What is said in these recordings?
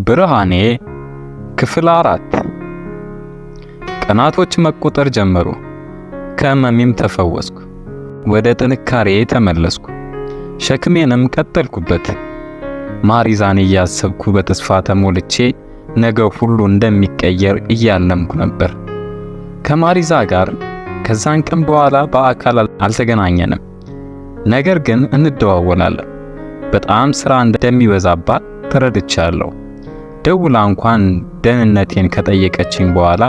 ብርሃኔ ክፍል 4። ቀናቶች መቆጠር ጀመሩ። ከህመሜም ተፈወስኩ። ወደ ጥንካሬ ተመለስኩ። ሸክሜንም ቀጠልኩበት። ማሪዛን እያሰብኩ በተስፋ ተሞልቼ ነገ ሁሉ እንደሚቀየር እያለምኩ ነበር። ከማሪዛ ጋር ከዛን ቀን በኋላ በአካል አልተገናኘንም። ነገር ግን እንደዋወላለን። በጣም ስራ እንደሚበዛባት ተረድቻለሁ። ደውላ እንኳን ደህንነቴን ከጠየቀችኝ በኋላ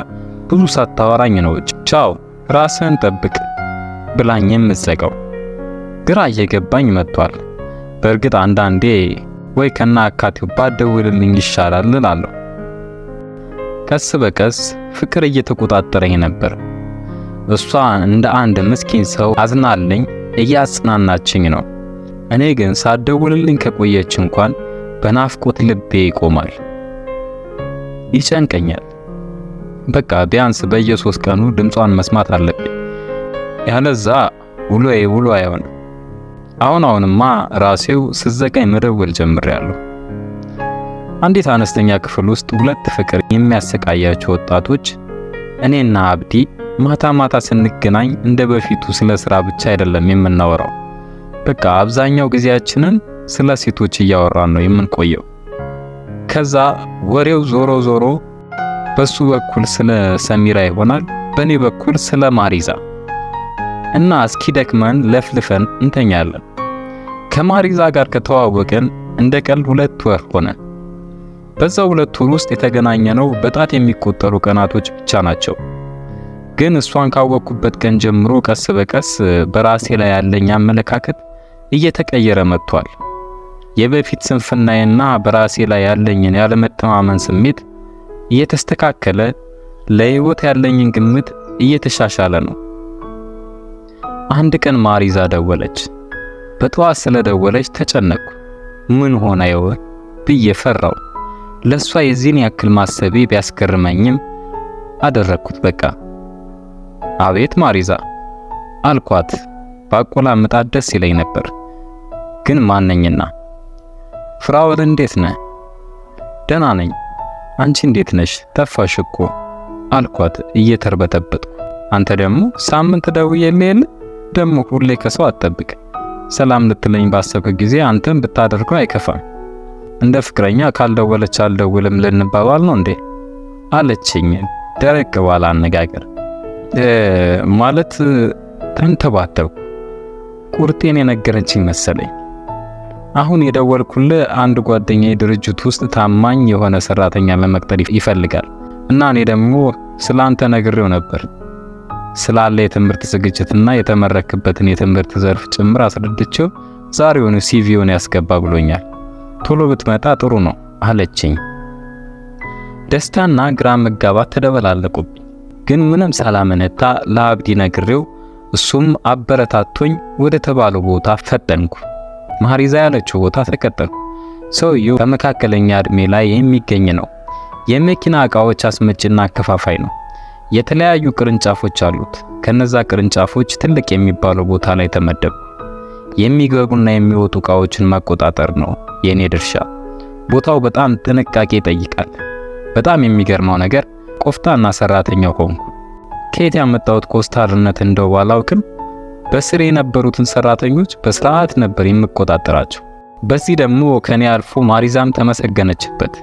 ብዙ ሳታወራኝ ነው ቻው ራስህን ጠብቅ ብላኝ የምትዘጋው። ግራ እየገባኝ መጥቷል። በእርግጥ አንዳንዴ ወይ ከናካቴው ባትደውልልኝ ይሻላል እላለሁ። ቀስ በቀስ ፍቅር እየተቆጣጠረኝ ነበር። እሷ እንደ አንድ ምስኪን ሰው አዝናልኝ እያጽናናችኝ ነው። እኔ ግን ሳትደውልልኝ ከቆየች እንኳን በናፍቆት ልቤ ይቆማል፣ ይጨንቀኛል። በቃ ቢያንስ በየ3 ቀኑ ድምጿን መስማት አለብኝ። ያለዛ ውሎ አይሆንም። አሁንማ ራሴው ስዘጋኝ መደወል ጀምሬያለሁ። አንዲት አነስተኛ ክፍል ውስጥ 2 ፍቅር የሚያሰቃያቸው ወጣቶች እኔና አብዲ ማታ ስንገናኝ እንደ በፊቱ ስለ ስራ ብቻ አይደለም የምናወራው። በቃ አብዛኛው ጊዜያችንን ስለ ሴቶች እያወራን ነው የምንቆየው። ከዛ ወሬው ዞሮ በሱ በኩል ስለ ሰሚራ ይሆናል፣ በኔ በኩል ስለ ማሪዛ እና እስኪደክመን ለፍልፈን እንተኛለን። ከማሪዛ ጋር ከተዋወቅን እንደ ቀልድ 2 ወር ሆነ። በዛው 2 ወር ውስጥ የተገናኘነው በጣት የሚቆጠሩ ቀናቶች ብቻ ናቸው። ግን እሷን ካወቅኩበት ቀን ጀምሮ ቀስ በቀስ በራሴ ላይ ያለኝ አመለካከት እየተቀየረ መጥቷል። የበፊት ስንፍናዬና በራሴ ላይ ያለኝን ያለመተማመን ስሜት እየተስተካከለ፣ ለህይወት ያለኝን ግምት እየተሻሻለ ነው። አንድ ቀን ማሪዛ ደወለች። በጠዋት ስለደወለች ተጨነቅኩ። ምን ሆና ይሆን ብዬ ፈራው። ለሷ የዚህን ያክል ማሰቤ ቢያስገርመኝም አደረኩት በቃ። አቤት ማሪዛ አልኳት። ባቆላምጣት ደስ ይለኝ ነበር፣ ግን ማንነኝና። ፍራውል እንዴት ነህ? ደህና ነኝ። አንቺ እንዴት ነሽ? ጠፋሽ እኮ አልኳት እየተርበተበትኩ። አንተ ደግሞ ሳምንት ደውዬልህ የለ? ደግሞ ሁሌ ከሰው አትጠብቅ። ሰላም ልትለኝ ባሰብክ ጊዜ አንተም ብታደርገው አይከፋም። እንደ ፍቅረኛ ካልደወለች አልደውልም ልንባባል ነው እንዴ አለችኝ ደረቅ ባለ አነጋገር። ማለት ተንተባተብኩ። ቁርጤን የነገረችኝ መሰለኝ። አሁን የደወልኩልህ አንድ ጓደኛዬ ድርጅት ውስጥ ታማኝ የሆነ ሰራተኛ ለመቅጠር ይፈልጋል እና እኔ ደግሞ ስላንተ ነግሬው ነበር። ስላለ የትምህርት ዝግጅትና የተመረክበትን የትምህርት ዘርፍ ጭምር አስረድቼው ዛሬውን ሲቪውን ያስገባ ብሎኛል። ቶሎ ብትመጣ ጥሩ ነው አለችኝ። ደስታና ግራ መጋባት ተደበላለቁብኝ። ግን ምንም ሳላመነታ ለአብዲ ነግሬው እሱም አበረታቶኝ ወደ ተባለው ቦታ ፈጠንኩ። ማሪዛ ያለችው ቦታ ተቀጠልኩ። ሰውየው በመካከለኛ እድሜ ላይ የሚገኝ ነው። የመኪና ዕቃዎች አስመጭና አከፋፋይ ነው። የተለያዩ ቅርንጫፎች አሉት። ከነዛ ቅርንጫፎች ትልቅ የሚባለው ቦታ ላይ ተመደብኩ። የሚገቡና የሚወጡ ዕቃዎችን መቆጣጠር ነው የኔ ድርሻ። ቦታው በጣም ጥንቃቄ ይጠይቃል። በጣም የሚገርመው ነገር ቆፍጣና ሰራተኛው ሆንኩ። ከየት ያመጣሁት ኮስታርነት እንደው ባላውቅም በስሬ የነበሩትን ሰራተኞች በስርዓት ነበር የምቆጣጠራቸው። በዚህ ደግሞ ከኔ አልፎ ማሪዛም ተመሰገነችበት።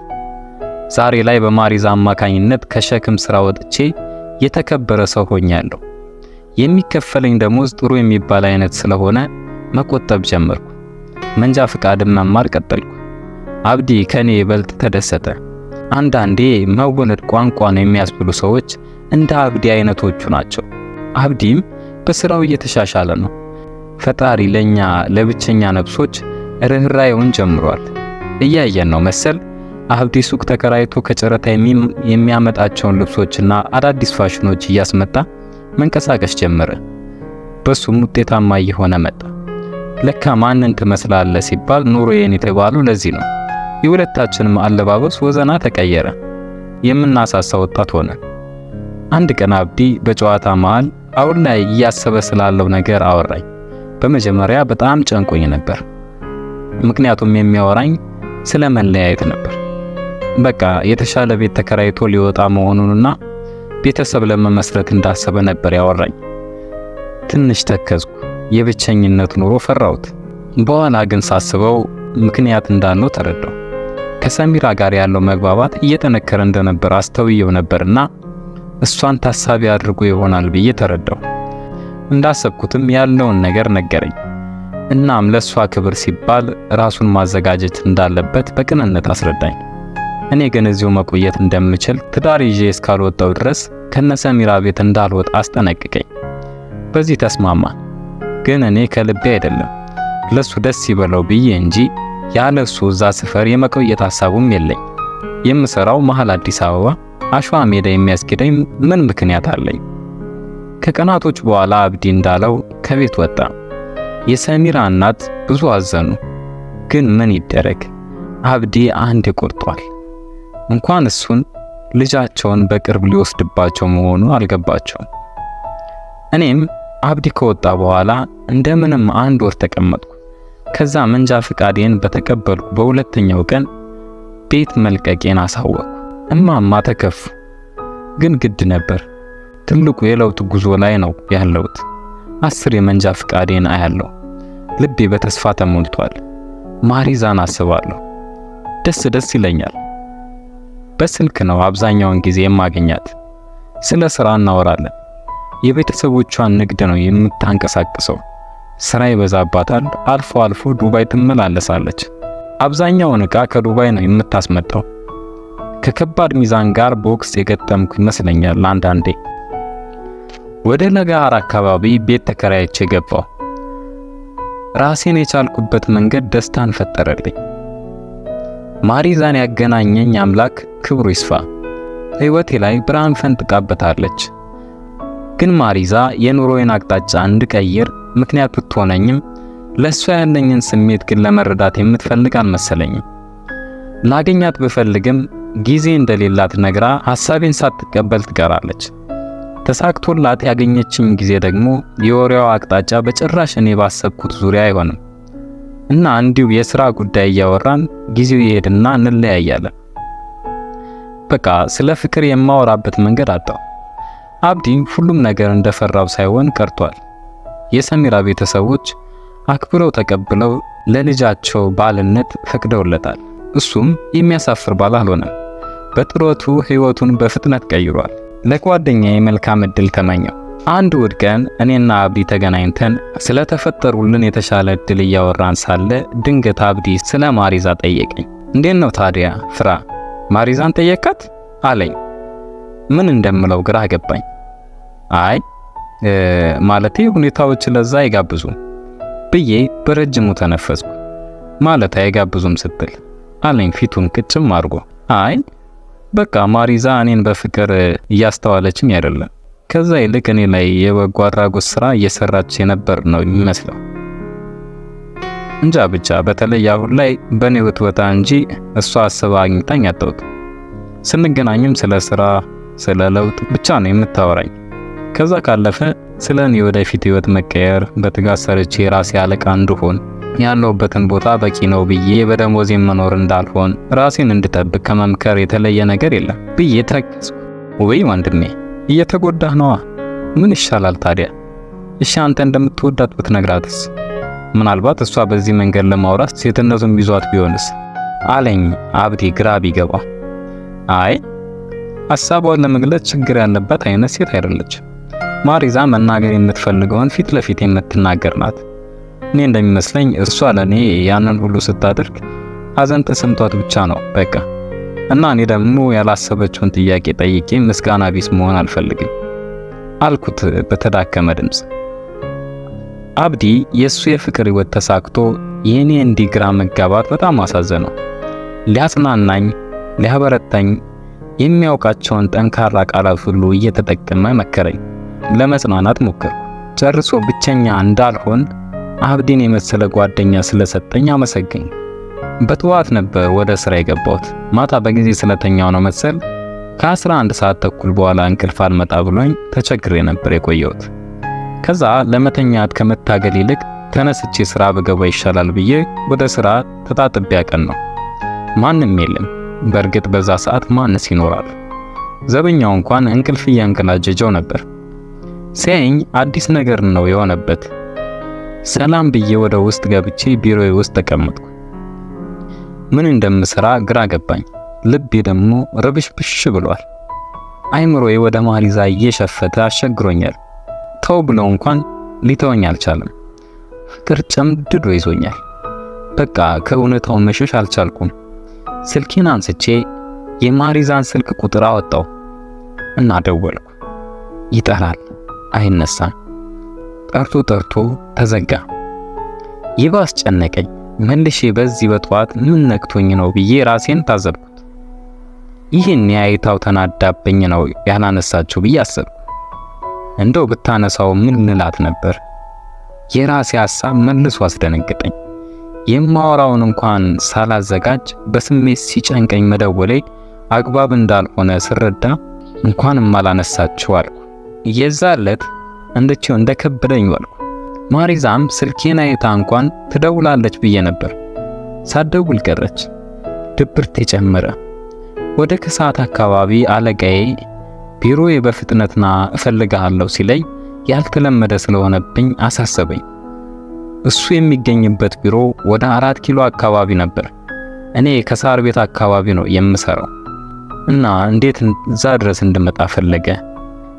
ዛሬ ላይ በማሪዛ አማካኝነት ከሸክም ስራ ወጥቼ የተከበረ ሰው ሆኛለሁ። የሚከፈለኝ ደሞዝ ጥሩ የሚባል አይነት ስለሆነ መቆጠብ ጀመርኩ። መንጃ ፍቃድም መማር ቀጠልኩ። አብዲ ከኔ ይበልጥ ተደሰተ። አንዳንዴ መወለድ ቋንቋ ነው የሚያስብሉ ሰዎች እንደ አብዲ አይነቶቹ ናቸው። አብዲም በስራው እየተሻሻለ ነው። ፈጣሪ ለኛ ለብቸኛ ነፍሶች ርህራሄውን ጀምሯል። እያየን ነው መሰል። አብዲ ሱቅ ተከራይቶ ከጨረታ የሚያመጣቸውን ልብሶችና አዳዲስ ፋሽኖች እያስመጣ መንቀሳቀስ ጀመረ። በሱም ውጤታማ እየሆነ መጣ። ለካ ማንን ትመስላለህ ሲባል ኑሮዬን የተባለው ለዚህ ነው። የሁለታችንም አለባበስ ወዘና ተቀየረ። የምናሳሳ ወጣት ሆነ። አንድ ቀን አብዲ በጨዋታ መሃል አሁን ላይ እያሰበ ስላለው ነገር አወራኝ። በመጀመሪያ በጣም ጨንቆኝ ነበር። ምክንያቱም የሚያወራኝ ስለ መለያየት ነበር። በቃ የተሻለ ቤት ተከራይቶ ሊወጣ መሆኑንና ቤተሰብ ለመመስረት እንዳሰበ ነበር ያወራኝ። ትንሽ ተከዝኩ። የብቸኝነት ኑሮ ፈራሁት። በኋላ ግን ሳስበው ምክንያት እንዳለው ተረዳው። ከሰሚራ ጋር ያለው መግባባት እየጠነከረ እንደነበር አስተውየው ነበርና እሷን ታሳቢ አድርጎ ይሆናል ብዬ ተረዳው። እንዳሰብኩትም ያለውን ነገር ነገረኝ። እናም ለሷ ክብር ሲባል ራሱን ማዘጋጀት እንዳለበት በቅንነት አስረዳኝ። እኔ ግን እዚሁ መቆየት እንደምችል ትዳር ይዤ እስካልወጣው ድረስ ከነሰሚራ ቤት እንዳልወጣ አስጠነቅቀኝ። በዚህ ተስማማን። ግን እኔ ከልቤ አይደለም ለሱ ደስ ይበለው ብዬ እንጂ ያለሱ እዛ ሰፈር የመቆየት ሐሳቡም የለኝ። የምሰራው መሃል አዲስ አበባ አሸዋ ሜዳ የሚያስኬደኝ ምን ምክንያት አለኝ? ከቀናቶች በኋላ አብዲ እንዳለው ከቤት ወጣ። የሰሚራ እናት ብዙ አዘኑ። ግን ምን ይደረግ፣ አብዲ አንድ ቆርጧል። እንኳን እሱን ልጃቸውን በቅርብ ሊወስድባቸው መሆኑ አልገባቸውም። እኔም አብዲ ከወጣ በኋላ እንደምንም 1 ወር ተቀመጥኩ። ከዛ መንጃ ፍቃዴን በተቀበልኩ በሁለተኛው ቀን ቤት መልቀቄን አሳወቅኩ። እማማ ተከፉ። ግን ግድ ነበር። ትልቁ የለውጥ ጉዞ ላይ ነው ያለሁት። 10 የመንጃ ፍቃዴን አያለሁ። ልቤ በተስፋ ተሞልቷል። ማሪዛን አስባለሁ። ደስ ይለኛል። በስልክ ነው አብዛኛውን ጊዜ የማገኛት። ስለ ስራ እናወራለን። የቤተሰቦቿን ንግድ ነው የምታንቀሳቅሰው። ስራ ይበዛባታል። አልፎ አልፎ ዱባይ ትመላለሳለች። አብዛኛውን ዕቃ ከዱባይ ነው የምታስመጣው። ከከባድ ሚዛን ጋር ቦክስ የገጠምኩ ይመስለኛል አንዳንዴ። ወደ ለጋር አካባቢ ቤት ተከራይቼ ገባሁ። ራሴን የቻልኩበት መንገድ ደስታን ፈጠረልኝ። ማሪዛን ያገናኘኝ አምላክ ክብሩ ይስፋ። ሕይወቴ ላይ ብርሃን ፈንጥቃበታለች። ግን ማሪዛ የኑሮዬን አቅጣጫ እንድቀይር ምክንያት ብትሆነኝም ለሷ ያለኝን ስሜት ግን ለመረዳት የምትፈልግ አልመሰለኝም። ላገኛት ብፈልግም ጊዜ እንደሌላት ነግራ ሐሳቤን ሳትቀበል ትቀራለች። ተሳክቶላት ያገኘችኝ ጊዜ ደግሞ የወሬዋ አቅጣጫ በጭራሽ እኔ ባሰብኩት ዙሪያ አይሆንም እና እንዲሁ የሥራ ጉዳይ እያወራን ጊዜው ይሄድና እንለያያለን። በቃ ስለ ፍቅር የማወራበት መንገድ አጣሁ። አብዲ ሁሉም ነገር እንደፈራው ሳይሆን ቀርቷል። የሰሚራ ቤተሰቦች አክብረው ተቀብለው ለልጃቸው ባልነት ፈቅደውለታል። እሱም የሚያሳፍር ባል አልሆነም። በጥረቱ ሕይወቱን በፍጥነት ቀይሯል። ለጓደኛዬ መልካም እድል ተመኘው። አንድ እሑድ ቀን እኔና አብዲ ተገናኝተን ስለተፈጠሩልን የተሻለ እድል እያወራን ሳለ ድንገት አብዲ ስለ ማሪዛ ጠየቀኝ። እንዴት ነው ታዲያ ፍራ፣ ማሪዛን ጠየቃት አለኝ። ምን እንደምለው ግራ ገባኝ። አይ ማለቴ ሁኔታዎች ለዛ አይጋብዙም ብዬ በረጅሙ ተነፈስኩ። ማለት አይጋብዙም ስትል አለኝ ፊቱን ቅጭም አድርጎ። አይ በቃ ማሪዛ እኔን በፍቅር እያስተዋለችኝ አይደለም። ከዛ ይልቅ እኔ ላይ የበጎ አድራጎት ስራ እየሰራች የነበር ነው የሚመስለው። እንጃ ብቻ በተለይ አሁን ላይ በኔ ወጥወጣ እንጂ እሷ አስባ አግኝታኝ አታውቅም። ስንገናኝም ስለ ስራ፣ ስለ ለውጥ ብቻ ነው የምታወራኝ። ከዛ ካለፈ ስለ እኔ ወደፊት ህይወት መቀየር፣ በትጋት ሰርቼ ራሴ አለቃ እንድሆን፣ ያለሁበትን ቦታ በቂ ነው ብዬ በደሞዜ መኖር እንዳልሆን ራሴን እንድጠብቅ ከመምከር የተለየ ነገር የለም ብዬ ተከስኩ። ወይ ወንድሜ እየተጎዳህ ነዋ። ምን ይሻላል ታዲያ? እሺ አንተ እንደምትወዳት ብትነግራትስ? ምናልባት እሷ በዚህ መንገድ ለማውራት ሴትነቱን ቢዟት ቢሆንስ አለኝ አብዲ ግራ ቢገባ። አይ ሐሳቧን ለመግለጽ ችግር ያለባት አይነት ሴት አይደለች። ማሪዛ መናገር የምትፈልገውን ፊት ለፊት የምትናገር ናት። እኔ እንደሚመስለኝ እሷ ለኔ ያንን ሁሉ ስታደርግ ሐዘን ተሰምቷት ብቻ ነው በቃ። እና እኔ ደግሞ ያላሰበችውን ጥያቄ ጠይቄ ምስጋና ቢስ መሆን አልፈልግም አልኩት በተዳከመ ድምጽ። አብዲ የሱ የፍቅር ህይወት ተሳክቶ የኔ እንዲግራ መጋባት በጣም አሳዘነው። ሊያጽናናኝ፣ ሊያበረታኝ የሚያውቃቸውን ጠንካራ ቃላት ሁሉ እየተጠቀመ መከረኝ። ለመጽናናት ሞከርኩ። ጨርሶ ብቸኛ እንዳልሆን አብዲን የመሰለ ጓደኛ ስለሰጠኝ አመሰገኝ። በጠዋት ነበር ወደ ስራ የገባሁት። ማታ በጊዜ ስለተኛው ነው መሰል ከ11 ሰዓት ተኩል በኋላ እንቅልፍ አልመጣ ብሎኝ ተቸግሬ ነበር የቆየሁት። ከዛ ለመተኛት ከመታገል ይልቅ ተነስቼ ስራ በገባ ይሻላል ብዬ ወደ ስራ ተጣጥቤ ያቀን ነው። ማንም የለም። በእርግጥ በዛ ሰዓት ማንስ ይኖራል? ዘበኛው እንኳን እንቅልፍ እያንቀላጀጀው ነበር። ሲያየኝ አዲስ ነገር ነው የሆነበት። ሰላም ብዬ ወደ ውስጥ ገብቼ ቢሮዬ ውስጥ ተቀመጥኩ። ምን እንደምሰራ ግራ ገባኝ። ልቤ ደግሞ ረብሽብሽ ብሏል። አይምሮዬ ወደ ማሪዛ እየሸፈተ አስቸግሮኛል። ተው ብለው እንኳን ሊተወኝ አልቻለም። ፍቅር ጨምድዶ ይዞኛል። በቃ ከእውነታው መሸሽ አልቻልኩም። ስልኬን አንስቼ የማሪዛን ስልክ ቁጥር አወጣው እና ደወልኩ። ይጠራል፣ አይነሳም። ጠርቶ ተዘጋ። ይባስ ጨነቀኝ። መልሼ በዚህ በጠዋት ምን ነክቶኝ ነው ብዬ ራሴን ታዘብኩት። ይህን ያይታው ተናዳብኝ ነው ያላነሳችሁ ብዬ አሰብኩ። እንደው ብታነሳው ምን ልላት ነበር? የራሴ ሐሳብ መልሶ አስደነገጠኝ። የማወራውን እንኳን ሳላዘጋጅ በስሜት ሲጨንቀኝ መደወሌ አግባብ እንዳልሆነ ስረዳ እንኳንም አላነሳችሁ አልኩ። የዛለት እንደከበደኝ ዋልኩ። ማሪዛም ስልኬን አይታ እንኳን ትደውላለች ብዬ ነበር። ሳትደውል ቀረች። ድብርት የጨመረ። ወደ ከሰዓት አካባቢ አለቃዬ ቢሮዬ በፍጥነትና እፈልግሃለሁ ሲለኝ ያልተለመደ ስለሆነብኝ አሳሰበኝ። እሱ የሚገኝበት ቢሮ ወደ 4 ኪሎ አካባቢ ነበር። እኔ ከሳር ቤት አካባቢ ነው የምሰራው እና እንዴት እዛ ድረስ እንድመጣ ፈለገ?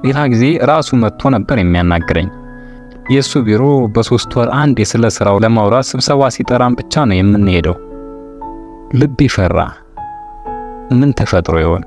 ሌላ ጊዜ ራሱ መጥቶ ነበር የሚያናግረኝ። የሱ ቢሮ በ3 ወር አንዴ ስለ ስራው ለማውራት ስብሰባ ሲጠራን ብቻ ነው የምንሄደው። ልቤ ፈራ። ምን ተፈጥሮ ይሆን?